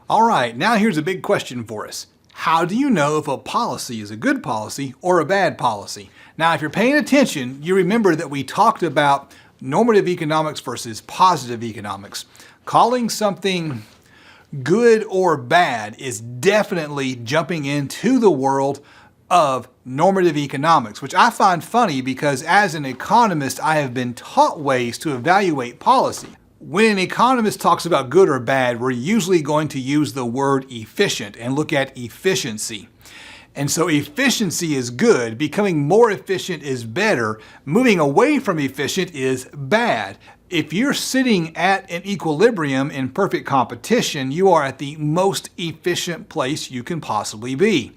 All right, now here's a big question for us. How do you know if a policy is a good policy or a bad policy? Now, if you're paying attention, you remember that we talked about normative economics versus positive economics. Calling something good or bad is definitely jumping into the world of normative economics, which I find funny because as an economist, I have been taught ways to evaluate policy. When an economist talks about good or bad, we're usually going to use the word efficient and look at efficiency. And so efficiency is good, becoming more efficient is better, moving away from efficient is bad. If you're sitting at an equilibrium in perfect competition, you are at the most efficient place you can possibly be.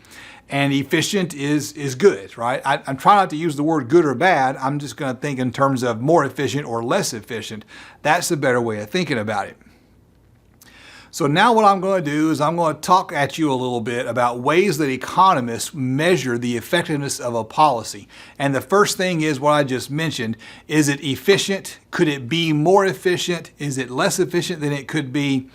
And efficient is good, right? I'm trying not to use the word good or bad. I'm just going to think in terms of more efficient or less efficient. That's the better way of thinking about it. So now what I'm going to do is I'm going to talk at you a little bit about ways that economists measure the effectiveness of a policy. And the first thing is what I just mentioned. Is it efficient? Could it be more efficient? Is it less efficient than it could be?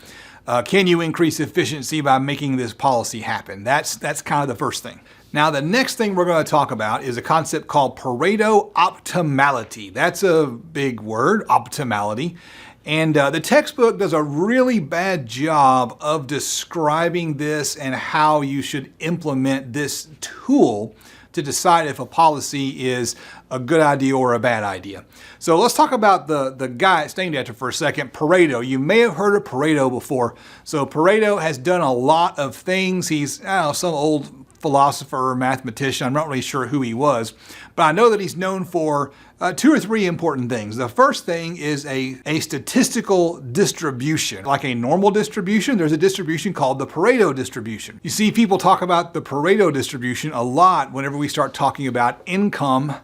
Can you increase efficiency by making this policy happen? That's kind of the first thing. Now, the next thing we're going to talk about is a concept called Pareto Optimality. That's a big word, optimality. And the textbook does a really bad job of describing this and how you should implement this tool to decide if a policy is a good idea or a bad idea. So let's talk about the guy it's named after for a second, Pareto. You may have heard of Pareto before. So Pareto has done a lot of things. He's some old philosopher or mathematician. I'm not really sure who he was, but I know that he's known for two or three important things. The first thing is a statistical distribution. Like a normal distribution, there's a distribution called the Pareto distribution. You see people talk about the Pareto distribution a lot whenever we start talking about income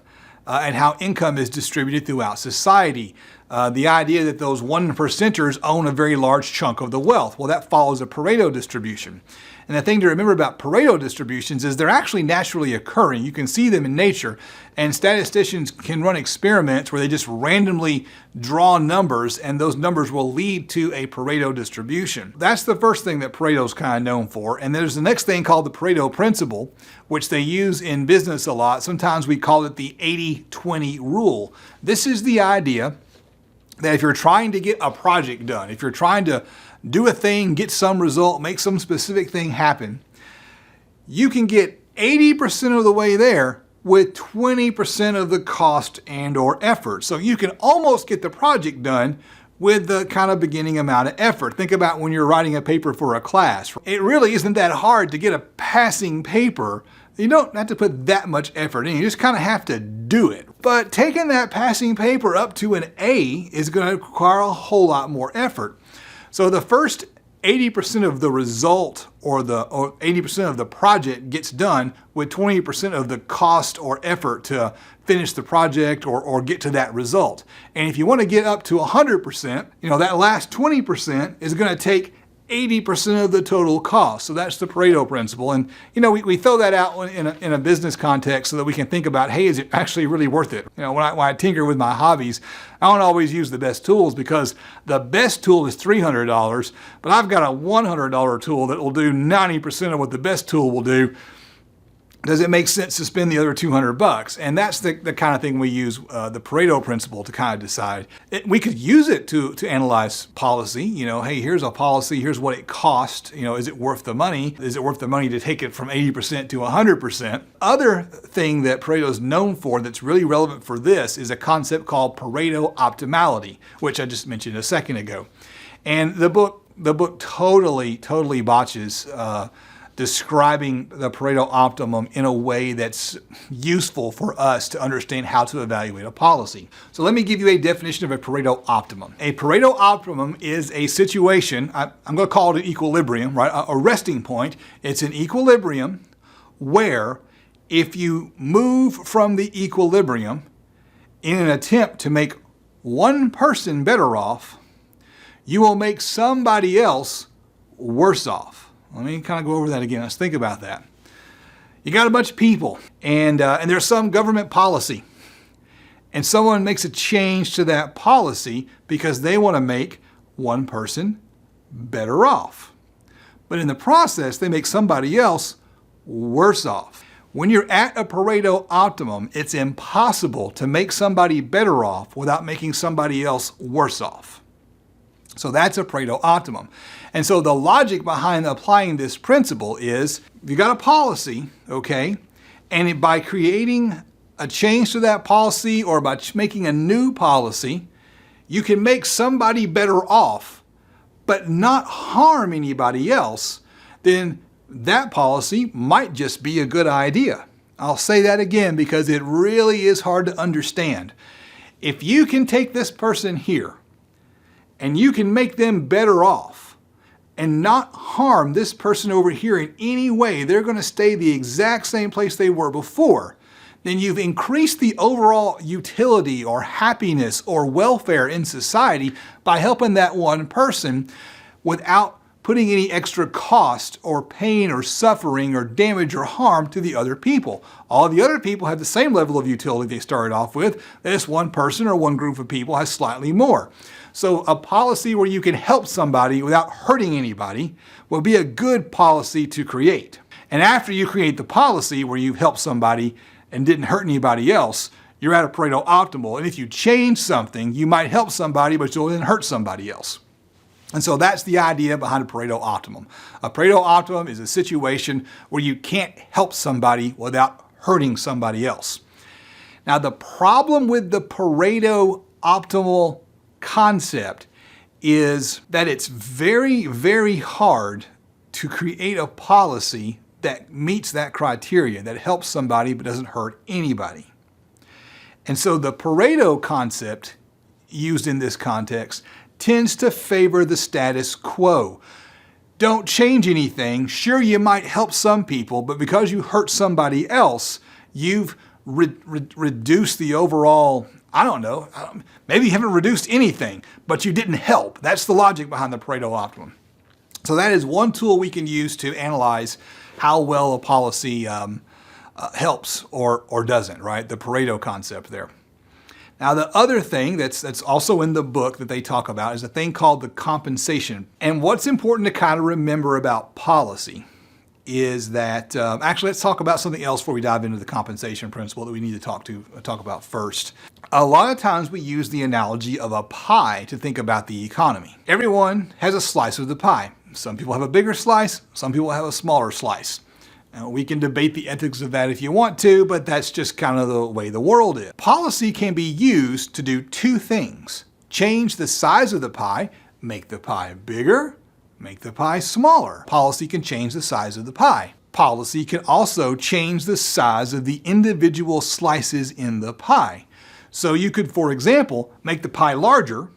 and how income is distributed throughout society. The idea that those 1%ers own a very large chunk of the wealth. Well, that follows a Pareto distribution. And the thing to remember about Pareto distributions is they're actually naturally occurring. You can see them in nature. And statisticians can run experiments where they just randomly draw numbers, and those numbers will lead to a Pareto distribution. That's the first thing that Pareto's kind of known for. And there's the next thing called the Pareto Principle, which they use in business a lot. Sometimes we call it the 80-20 rule. This is the idea that if you're trying to get a project done, if you're trying to do a thing, get some result, make some specific thing happen, you can get 80% of the way there with 20% of the cost and or effort. So you can almost get the project done with the kind of beginning amount of effort. Think about when you're writing a paper for a class. It really isn't that hard to get a passing paper. You don't have to put that much effort in. You just kind of have to do it. But taking that passing paper up to an A is going to require a whole lot more effort. So the first 80% of the result or 80% of the project gets done with 20% of the cost or effort to finish the project or get to that result. And if you want to get up to 100%, that last 20% is going to take 80% of the total cost. So that's the Pareto principle. And we throw that out in a business context so that we can think about, hey, is it actually really worth it? When I tinker with my hobbies, I don't always use the best tools because the best tool is $300, but I've got a $100 tool that will do 90% of what the best tool will do. Does it make sense to spend the other $200? And that's the kind of thing we use the Pareto principle to kind of decide. We could use it to analyze policy. Hey, here's a policy. Here's what it costs. Is it worth the money? Is it worth the money to take it from 80% to 100%? Other thing that Pareto is known for that's really relevant for this is a concept called Pareto Optimality, which I just mentioned a second ago. And the book totally botches describing the Pareto Optimum in a way that's useful for us to understand how to evaluate a policy. So let me give you a definition of a Pareto Optimum. A Pareto Optimum is a situation, I'm going to call it an equilibrium, right? A resting point. It's an equilibrium where if you move from the equilibrium in an attempt to make one person better off, you will make somebody else worse off. Let me kind of go over that again. Let's think about that. You got a bunch of people, and there's some government policy, and someone makes a change to that policy because they want to make one person better off. but in the process, they make somebody else worse off. When you're at a Pareto optimum, it's impossible to make somebody better off without making somebody else worse off. So that's a Pareto optimum. And so the logic behind applying this principle is, if you got a policy, okay, and by creating a change to that policy or by making a new policy, you can make somebody better off, but not harm anybody else, then that policy might just be a good idea. I'll say that again because it really is hard to understand. If you can take this person here and you can make them better off and not harm this person over here in any way, they're going to stay the exact same place they were before, then you've increased the overall utility or happiness or welfare in society by helping that one person without putting any extra cost or pain or suffering or damage or harm to the other people. All the other people have the same level of utility they started off with. This one person or one group of people has slightly more. So a policy where you can help somebody without hurting anybody will be a good policy to create. And after you create the policy where you've helped somebody and didn't hurt anybody else, you're at a Pareto optimal. And if you change something, you might help somebody, but you'll then hurt somebody else. And so that's the idea behind a Pareto optimum. A Pareto optimum is a situation where you can't help somebody without hurting somebody else. Now, the problem with the Pareto optimal concept is that it's very, very hard to create a policy that meets that criteria, that helps somebody but doesn't hurt anybody. And so the Pareto concept used in this context tends to favor the status quo. Don't change anything. Sure, you might help some people, but because you hurt somebody else, you've reduced the overall, maybe you haven't reduced anything, but you didn't help. That's the logic behind the Pareto optimum. So that is one tool we can use to analyze how well a policy helps or doesn't, right? The Pareto concept there. Now, the other thing that's also in the book that they talk about is a thing called the compensation. And what's important to kind of remember about policy is that, actually, let's talk about something else before we dive into the compensation principle that we need to talk about first. A lot of times we use the analogy of a pie to think about the economy. Everyone has a slice of the pie. Some people have a bigger slice, some people have a smaller slice. We can debate the ethics of that if you want to, but that's just kind of the way the world is. Policy can be used to do two things: change the size of the pie, make the pie bigger, make the pie smaller. Policy can change the size of the pie. Policy can also change the size of the individual slices in the pie. So you could, for example, make the pie larger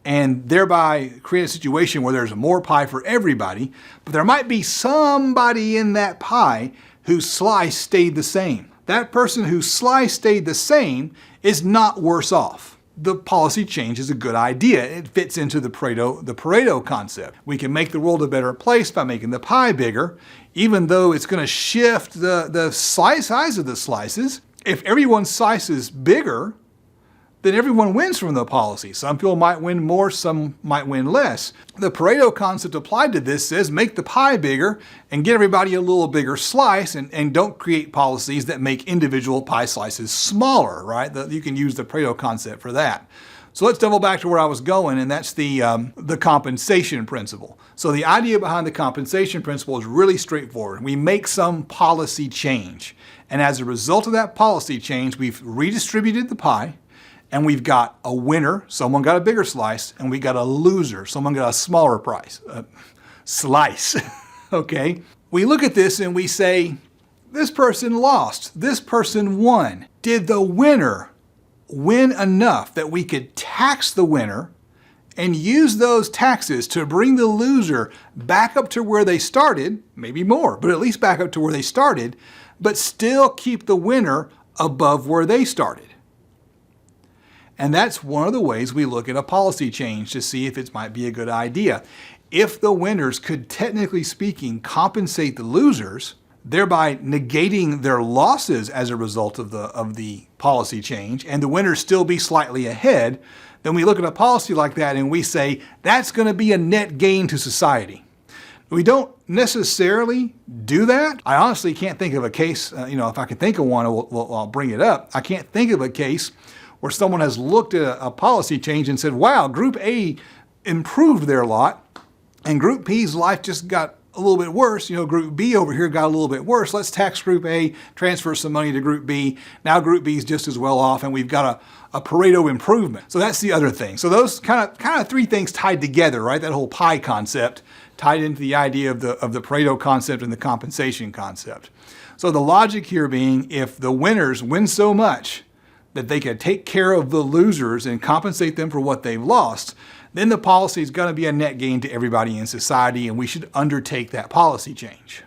and thereby create a situation where there's more pie for everybody, but there might be somebody in that pie whose slice stayed the same. That person whose slice stayed the same is not worse off. The policy change is a good idea. It fits into the Pareto concept. We can make the world a better place by making the pie bigger, even though it's going to shift the size of the slices. If everyone's slice is bigger, then everyone wins from the policy. Some people might win more, some might win less. The Pareto concept applied to this says make the pie bigger and get everybody a little bigger slice, and don't create policies that make individual pie slices smaller, right? You can use the Pareto concept for that. So let's double back to where I was going, and that's the compensation principle. So the idea behind the compensation principle is really straightforward. We make some policy change, and as a result of that policy change, we've redistributed the pie, and we've got a winner, someone got a bigger slice, and we got a loser, someone got a smaller slice, okay? We look at this and we say, this person lost, this person won. Did the winner win enough that we could tax the winner and use those taxes to bring the loser back up to where they started, maybe more, but at least back up to where they started, but still keep the winner above where they started? And that's one of the ways we look at a policy change to see if it might be a good idea. If the winners could, technically speaking, compensate the losers, thereby negating their losses as a result of the policy change, and the winners still be slightly ahead, then we look at a policy like that and we say, that's going to be a net gain to society. We don't necessarily do that. I honestly can't think of a case, if I can think of one, I'll bring it up. I can't think of a case where someone has looked at a policy change and said, wow, Group A improved their lot, and Group B's life just got a little bit worse. Group B over here got a little bit worse. Let's tax Group A, transfer some money to Group B. Now Group B is just as well off, and we've got a Pareto improvement. So that's the other thing. So those kind of three things tied together, right? That whole pie concept tied into the idea of the Pareto concept and the compensation concept. So the logic here being, if the winners win so much that they can take care of the losers and compensate them for what they've lost, then the policy is going to be a net gain to everybody in society, and we should undertake that policy change.